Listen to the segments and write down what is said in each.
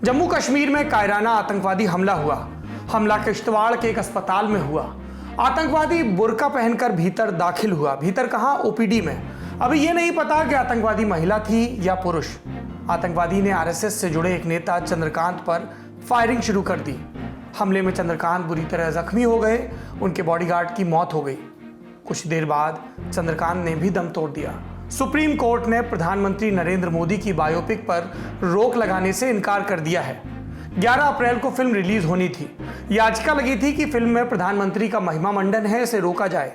जम्मू कश्मीर में कायराना आतंकवादी हमला हुआ। हमला किश्तवाड़ के एक अस्पताल में हुआ। आतंकवादी बुर्का पहनकर भीतर दाखिल हुआ। भीतर कहां? ओपीडी में। अभी यह नहीं पता कि आतंकवादी महिला थी या पुरुष। आतंकवादी ने आरएसएस से जुड़े एक नेता चंद्रकांत पर फायरिंग शुरू कर दी। हमले में चंद्रकांत बुरी तरह जख्मी हो गए। उनके बॉडीगार्ड की मौत हो गई। कुछ देर बाद चंद्रकांत ने भी दम तोड़ दिया। सुप्रीम कोर्ट ने प्रधानमंत्री नरेंद्र मोदी की बायोपिक पर रोक लगाने से इनकार कर दिया है। 11 अप्रैल को फिल्म रिलीज होनी थी। याचिका लगी थी कि फिल्म में प्रधानमंत्री का महिमा मंडन है, इसे रोका जाए।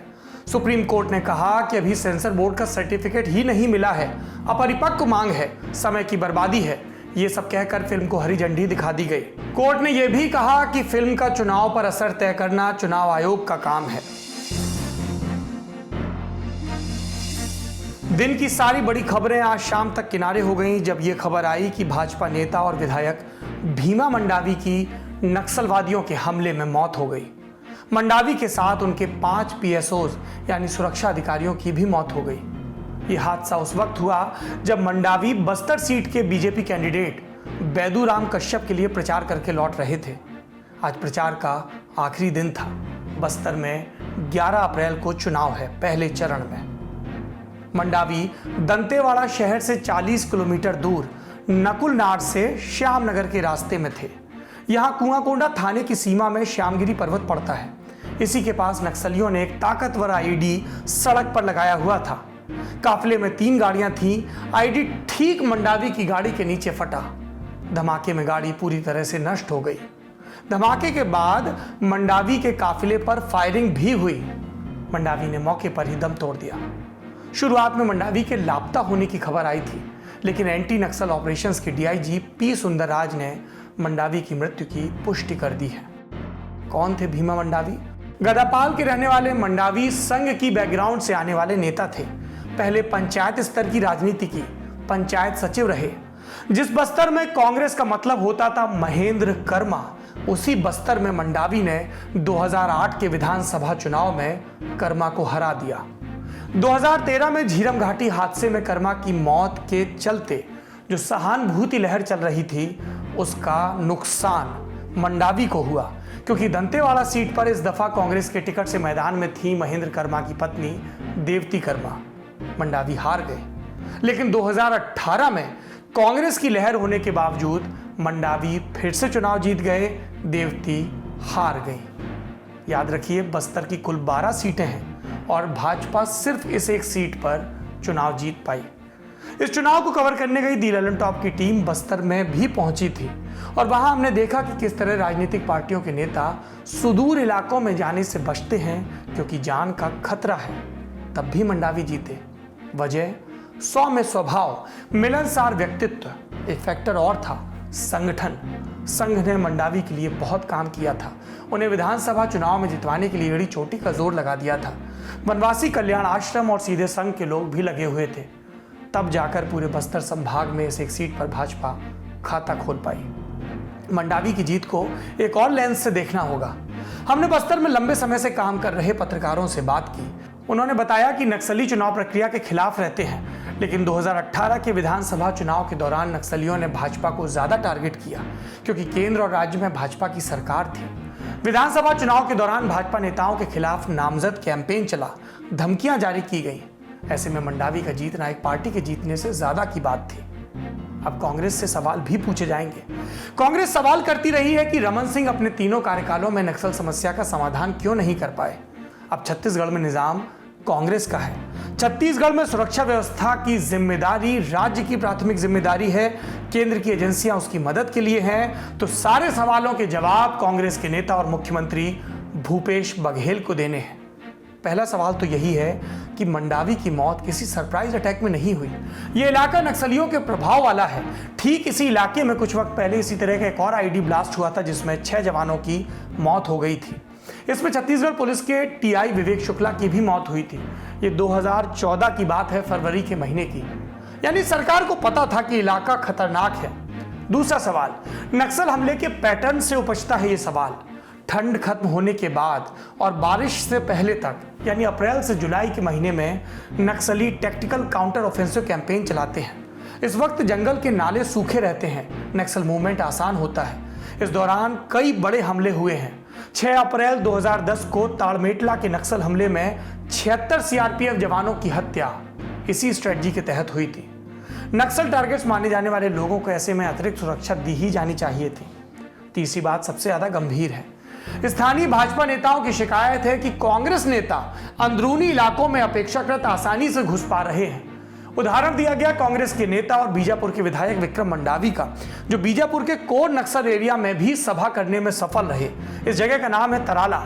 सुप्रीम कोर्ट ने कहा कि अभी सेंसर बोर्ड का सर्टिफिकेट ही नहीं मिला है, अपरिपक्व मांग है, समय की बर्बादी है। ये सब कहकर फिल्म को हरी झंडी दिखा दी गई। कोर्ट ने यह भी कहा कि फिल्म का चुनाव पर असर तय करना चुनाव आयोग का काम है। दिन की सारी बड़ी खबरें आज शाम तक किनारे हो गईं जब यह खबर आई कि भाजपा नेता और विधायक भीमा मंडावी की नक्सलवादियों के हमले में मौत हो गई। मंडावी के साथ उनके 5 पीएसओज यानी सुरक्षा अधिकारियों की भी मौत हो गई। यह हादसा उस वक्त हुआ जब मंडावी बस्तर सीट के बीजेपी कैंडिडेट बैदूराम कश्यप के लिए प्रचार करके लौट रहे थे। आज प्रचार का आखिरी दिन था। बस्तर में 11 अप्रैल को चुनाव है, पहले चरण में। मंडावी दंतेवाड़ा शहर से 40 किलोमीटर दूर नकुलनार से श्यामनगर के रास्ते में थे। यहां कुआंकोंडा थाने की सीमा में श्यामगिरी पर्वत पड़ता है। इसी के पास नक्सलियों ने एक ताकतवर आईडी सड़क पर लगाया हुआ था। काफिले में 3 गाड़ियां थीं। आईडी ठीक मंडावी की गाड़ी के नीचे फटा। धमाके में गाड़ी पूरी तरह से नष्ट हो गई। धमाके के बाद मंडावी के काफिले पर फायरिंग भी हुई। मंडावी ने मौके पर ही दम तोड़ दिया। शुरुआत में मंडावी के लापता होने की खबर आई थी, लेकिन एंटी नक्सल ऑपरेशंस के डीआईजी पी सुंदरराज ने मंडावी की मृत्यु की पुष्टि कर दी है। कौन थे भीमा मंडावी? गदापाल के रहने वाले मंडावी संघ की बैकग्राउंड से आने वाले नेता थे। पहले पंचायत स्तर की राजनीति की, पंचायत सचिव रहे। जिस बस्तर में कांग्रेस का मतलब होता था महेंद्र कर्मा, उसी बस्तर में मंडावी ने 2008 के विधानसभा चुनाव में कर्मा को हरा दिया। 2013 में झीरम घाटी हादसे में कर्मा की मौत के चलते जो सहानुभूति लहर चल रही थी, उसका नुकसान मंडावी को हुआ, क्योंकि दंतेवाड़ा सीट पर इस दफा कांग्रेस के टिकट से मैदान में थी महेंद्र कर्मा की पत्नी देवती कर्मा। मंडावी हार गए, लेकिन 2018 में कांग्रेस की लहर होने के बावजूद मंडावी फिर से चुनाव जीत गए, देवती हार गई। याद रखिए, बस्तर की कुल 12 सीटें हैं और भाजपा सिर्फ इस एक सीट पर चुनाव जीत पाई। इस चुनाव को कवर करने गई दी ललन टॉप की टीम बस्तर में भी पहुंची थी और वहां हमने देखा कि किस तरह राजनीतिक पार्टियों के नेता सुदूर इलाकों में जाने से बचते हैं, क्योंकि जान का खतरा है। तब भी मंडावी जीते। वजह 100 में स्वभाव, मिलनसार व्यक्तित्व। एक फैक्टर और था, संगठन। संघ ने मंडावी के लिए बहुत काम किया था। उन्हें विधानसभा चुनाव में जितवाने के लिए एड़ी चोटी का जोर लगा दिया था। वनवासी कल्याण आश्रम और सीधे संघ के लोग भी लगे हुए थे। तब जाकर पूरे बस्तर संभाग में इस एक सीट पर भाजपा खाता खोल पाई। मंडावी की जीत को एक और लेंस से देखना होगा। हमने बस्तर में लंबे समय से काम कर रहे पत्रकारों से बात की। उन्होंने बताया कि नक्सली चुनाव प्रक्रिया के खिलाफ रहते हैं, लेकिन 2018 के विधानसभा चुनाव के दौरान नक्सलियों ने भाजपा को ज्यादा टारगेट किया, क्योंकि केंद्र और राज्य में भाजपा की सरकार थी। विधानसभा चुनाव के दौरान भाजपा नेताओं के खिलाफ नामजद कैंपेन चला, धमकियां जारी की गई। ऐसे में मंडावी का जीतना एक पार्टी के जीतने से ज्यादा की बात थी। अब कांग्रेस से सवाल भी पूछे जाएंगे। कांग्रेस सवाल करती रही है कि रमन सिंह अपने 3 कार्यकालों में नक्सल समस्या का समाधान क्यों नहीं कर पाए। अब छत्तीसगढ़ में निजाम कांग्रेस का है। छत्तीसगढ़ में सुरक्षा व्यवस्था की जिम्मेदारी राज्य की प्राथमिक जिम्मेदारी है। केंद्र की एजेंसियां उसकी मदद के लिए हैं। तो सारे सवालों के जवाब कांग्रेस के नेता और मुख्यमंत्री भूपेश बघेल को देने हैं। पहला सवाल तो यही है कि मंडावी की मौत किसी सरप्राइज अटैक में नहीं हुई। यह इलाका नक्सलियों के प्रभाव वाला है। ठीक इसी इलाके में कुछ वक्त पहले इसी तरह का एक और आईडी ब्लास्ट हुआ था, जिसमें 6 जवानों की मौत हो गई थी। इसमें छत्तीसगढ़ पुलिस के टीआई विवेक शुक्ला की भी मौत हुई थी। ये 2014 की बात है, फरवरी के महीने की। यानी सरकार को पता था कि इलाका खतरनाक है। दूसरा सवाल, नक्सल हमले के पैटर्न से उपजता है ये सवाल। ठंड खत्म होने के बाद और बारिश से पहले तक, यानी अप्रैल से जुलाई के महीने में नक्सली टैक्टिकल काउंटर ऑफेंसिव कैंपेन चलाते हैं। इस वक्त जंगल के नाले सूखे रहते हैं, नक्सल मूवमेंट आसान होता है। इस दौरान कई बड़े हमले हुए हैं। 6 अप्रैल 2010 को ताड़मेटला के नक्सल हमले में 76 सीआरपीएफ जवानों की हत्या इसी स्ट्रेटजी के तहत हुई थी। नक्सल टारगेट्स माने जाने वाले लोगों को ऐसे में अतिरिक्त सुरक्षा दी ही जानी चाहिए थी। तीसरी बात सबसे ज्यादा गंभीर है। स्थानीय भाजपा नेताओं की शिकायत है कि कांग्रेस नेता अंदरूनी इलाकों में अपेक्षाकृत आसानी से घुस पा रहे हैं। उदाहरण दिया गया कांग्रेस के नेता और बीजापुर के विधायक विक्रम मंडावी का, जो बीजापुर के कोर नक्सल एरिया में भी सभा करने में सफल रहे। इस जगह का नाम है तराला।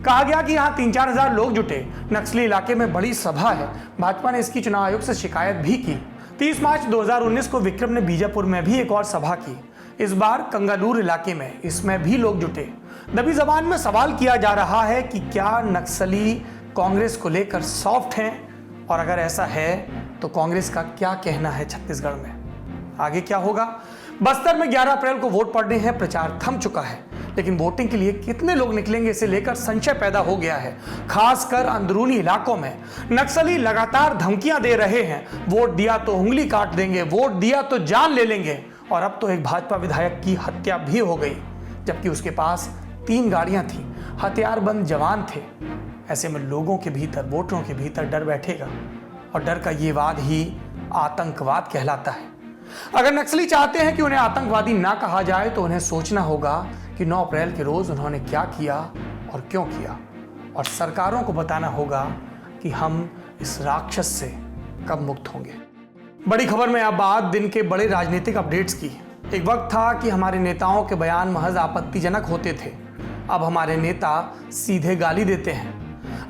कहा गया कि यहाँ 3-4 हजार लोग जुटे, नक्सली इलाके में बड़ी सभा है। भाजपा ने इसकी चुनाव आयोग से शिकायत भी की। 30 मार्च 2019 को विक्रम ने बीजापुर में भी एक और सभा की, इस बार कंगालूर इलाके में। इसमें भी लोग जुटे। दबी जबान में सवाल किया जा रहा है कि क्या नक्सली कांग्रेस को लेकर सॉफ्ट हैं, और अगर ऐसा है तो कांग्रेस का क्या कहना है छत्तीसगढ़ में। आगे क्या होगा? बस्तर में 11 अप्रैल को वोट पड़ने हैं, प्रचार थम चुका है, लेकिन वोटिंग के लिए कितने लोग निकलेंगे इसे लेकर संशय पैदा हो गया है। खासकर अंदरूनी इलाकों में नक्सली लगातार धमकियां दे रहे हैं, वोट दिया तो उंगली काट देंगे, वोट दिया तो जान ले लेंगे। और अब तो एक भाजपा विधायक की हत्या भी हो गई, जबकि उसके पास 3 गाड़ियां थी, हथियारबंद जवान थे। ऐसे में लोगों के भीतर, वोटरों के भीतर डर बैठेगा, और डर का ये वाद ही आतंकवाद कहलाता है। अगर नक्सली चाहते हैं कि उन्हें आतंकवादी ना कहा जाए तो उन्हें सोचना होगा कि 9 अप्रैल के रोज उन्होंने क्या किया और क्यों किया, और सरकारों को बताना होगा कि हम इस राक्षस से कब मुक्त होंगे। बड़ी खबर में अब बात दिन के बड़े राजनीतिक अपडेट्स की। एक वक्त था कि हमारे नेताओं के बयान महज आपत्तिजनक होते थे, अब हमारे नेता सीधे गाली देते हैं।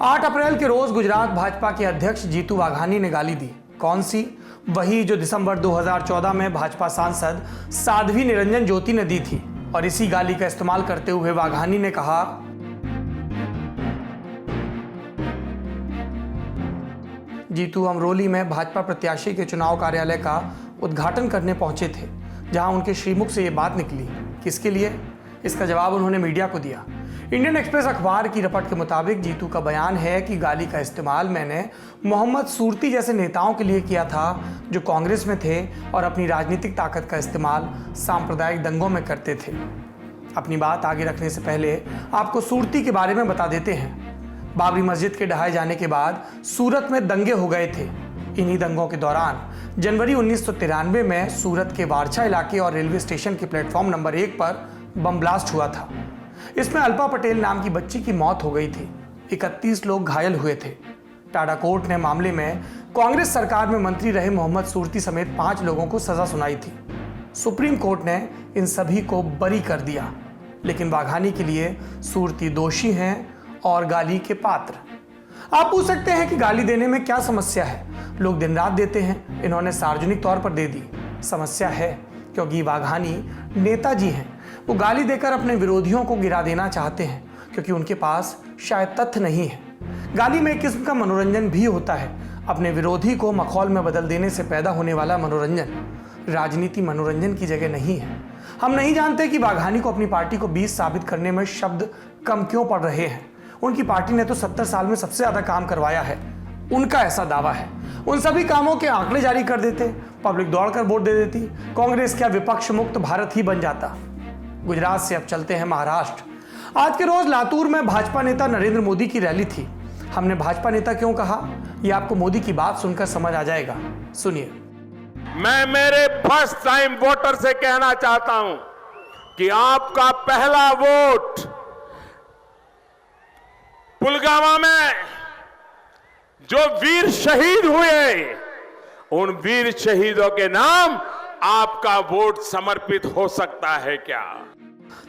8 अप्रैल के रोज गुजरात भाजपा के अध्यक्ष जीतू वाघानी ने गाली दी। कौन सी? वही जो दिसंबर 2014 में भाजपा सांसद साध्वी निरंजन ज्योति ने दी थी। और इसी गाली का इस्तेमाल करते हुए वाघानी ने कहा, जीतू अमरोली में भाजपा प्रत्याशी के चुनाव कार्यालय का उद्घाटन करने पहुंचे थे, जहां उनके श्रीमुख से यह बात निकली। किसके लिए? इसका जवाब उन्होंने मीडिया को दिया। इंडियन एक्सप्रेस अखबार की रिपोर्ट के मुताबिक जीतू का बयान है कि गाली का इस्तेमाल मैंने मोहम्मद सूरती जैसे नेताओं के लिए किया था, जो कांग्रेस में थे और अपनी राजनीतिक ताकत का इस्तेमाल सांप्रदायिक दंगों में करते थे। अपनी बात आगे रखने से पहले आपको सूरती के बारे में बता देते हैं। बाबरी मस्जिद के ढहाए जाने के बाद सूरत में दंगे हो गए थे। इन्हीं दंगों के दौरान जनवरी 1993 में सूरत के वारछा इलाके और रेलवे स्टेशन के प्लेटफॉर्म नंबर 1 पर बम ब्लास्ट हुआ था। इसमें अल्पा पटेल नाम की बच्ची की मौत हो गई थी। 31 लोग घायल हुए थे। टाडा कोर्ट ने मामले में कांग्रेस सरकार में मंत्री रहे मोहम्मद सूरती समेत 5 लोगों को सजा सुनाई थी। सुप्रीम कोर्ट ने इन सभी को बरी कर दिया, लेकिन वाघानी के लिए सूरती दोषी हैं और गाली के पात्र। आप पूछ सकते हैं कि गाली देने में क्या समस्या है? लोग दिन रात देते हैं, इन्होंने सार्वजनिक तौर पर दे दी। समस्या है क्योंकि वाघानी नेताजी हैं। वो गाली देकर अपने विरोधियों को गिरा देना चाहते हैं, क्योंकि उनके पास शायद तथ्य नहीं है। गाली में एक किस्म का मनोरंजन भी होता है, अपने विरोधी को मखौल में बदल देने से पैदा होने वाला मनोरंजन। राजनीति मनोरंजन की जगह नहीं है। हम नहीं जानते कि वाघानी को अपनी पार्टी को 20 साबित करने में शब्द कम क्यों पड़ रहे हैं। उनकी पार्टी ने तो 70 साल में सबसे ज्यादा काम करवाया है, उनका ऐसा दावा है। उन सभी कामों के आंकड़े जारी कर देते, पब्लिक दौड़कर वोट दे देती, कांग्रेस क्या विपक्ष मुक्त भारत ही बन जाता। गुजरात से अब चलते हैं महाराष्ट्र। आज के रोज लातूर में भाजपा नेता नरेंद्र मोदी की रैली थी। हमने भाजपा नेता क्यों कहा, यह आपको मोदी की बात सुनकर समझ आ जाएगा। सुनिए। मैं मेरे फर्स्ट टाइम वोटर से कहना चाहता हूं कि आपका पहला वोट पुलवामा में जो वीर शहीद हुए, उन वीर शहीदों के नाम आपका वोट समर्पित हो सकता है क्या?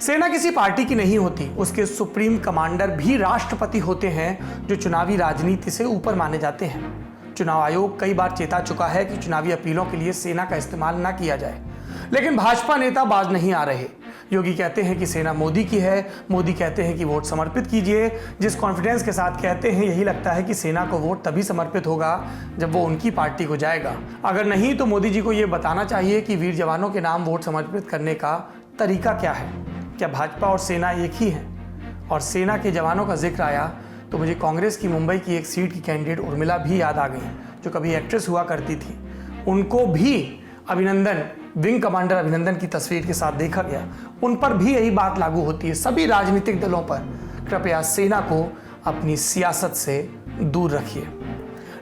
सेना किसी पार्टी की नहीं होती, उसके सुप्रीम कमांडर भी राष्ट्रपति होते हैं, जो चुनावी राजनीति से ऊपर माने जाते हैं। चुनाव आयोग कई बार चेता चुका है कि चुनावी अपीलों के लिए सेना का इस्तेमाल ना किया जाए, लेकिन भाजपा नेता बाज नहीं आ रहे। योगी कहते हैं कि सेना मोदी की है, मोदी कहते हैं कि वोट समर्पित कीजिए। जिस कॉन्फिडेंस के साथ कहते हैं, यही लगता है कि सेना को वोट तभी समर्पित होगा जब वो उनकी पार्टी को जाएगा। अगर नहीं तो मोदी जी को ये बताना चाहिए कि वीर जवानों के नाम वोट समर्पित करने का तरीका क्या है। क्या भाजपा और सेना एक ही है? और सेना के जवानों का जिक्र आया तो मुझे कांग्रेस की मुंबई की एक सीट की कैंडिडेट उर्मिला भी याद आ गई, जो कभी एक्ट्रेस हुआ करती थी। उनको भी अभिनंदन, विंग कमांडर अभिनंदन की तस्वीर के साथ देखा गया, उन पर भी यही बात लागू होती है। सभी राजनीतिक दलों पर कृपया सेना को अपनी सियासत से दूर रखिए।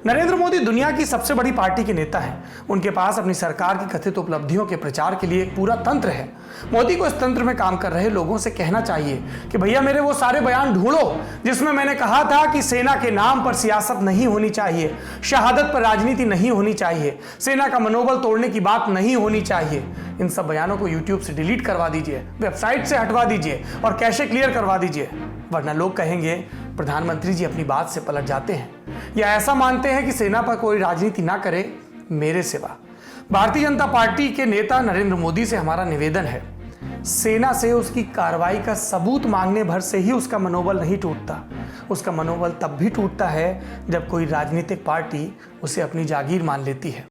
नरेंद्र मोदी दुनिया की सबसे बड़ी पार्टी के नेता हैं। उनके पास अपनी सरकार की कथित उपलब्धियों के प्रचार के लिए एक पूरा तंत्र है। मोदी को इस तंत्र में काम कर रहे लोगों से कहना चाहिए कि भैया मेरे वो सारे बयान ढूंढो जिसमें मैंने कहा था कि सेना के नाम पर सियासत नहीं होनी चाहिए, शहादत पर राजनीति नहीं होनी चाहिए, सेना का मनोबल तोड़ने की बात नहीं होनी चाहिए। इन सब बयानों को यूट्यूब से डिलीट करवा दीजिए, वेबसाइट से हटवा दीजिए और कैशे क्लियर करवा दीजिए, वरना लोग कहेंगे प्रधानमंत्री जी अपनी बात से पलट जाते हैं या ऐसा मानते हैं कि सेना पर कोई राजनीति ना करे मेरे सिवा। भारतीय जनता पार्टी के नेता नरेंद्र मोदी से हमारा निवेदन है, सेना से उसकी कार्रवाई का सबूत मांगने भर से ही उसका मनोबल नहीं टूटता। उसका मनोबल तब भी टूटता है जब कोई राजनीतिक पार्टी उसे अपनी जागीर मान लेती है।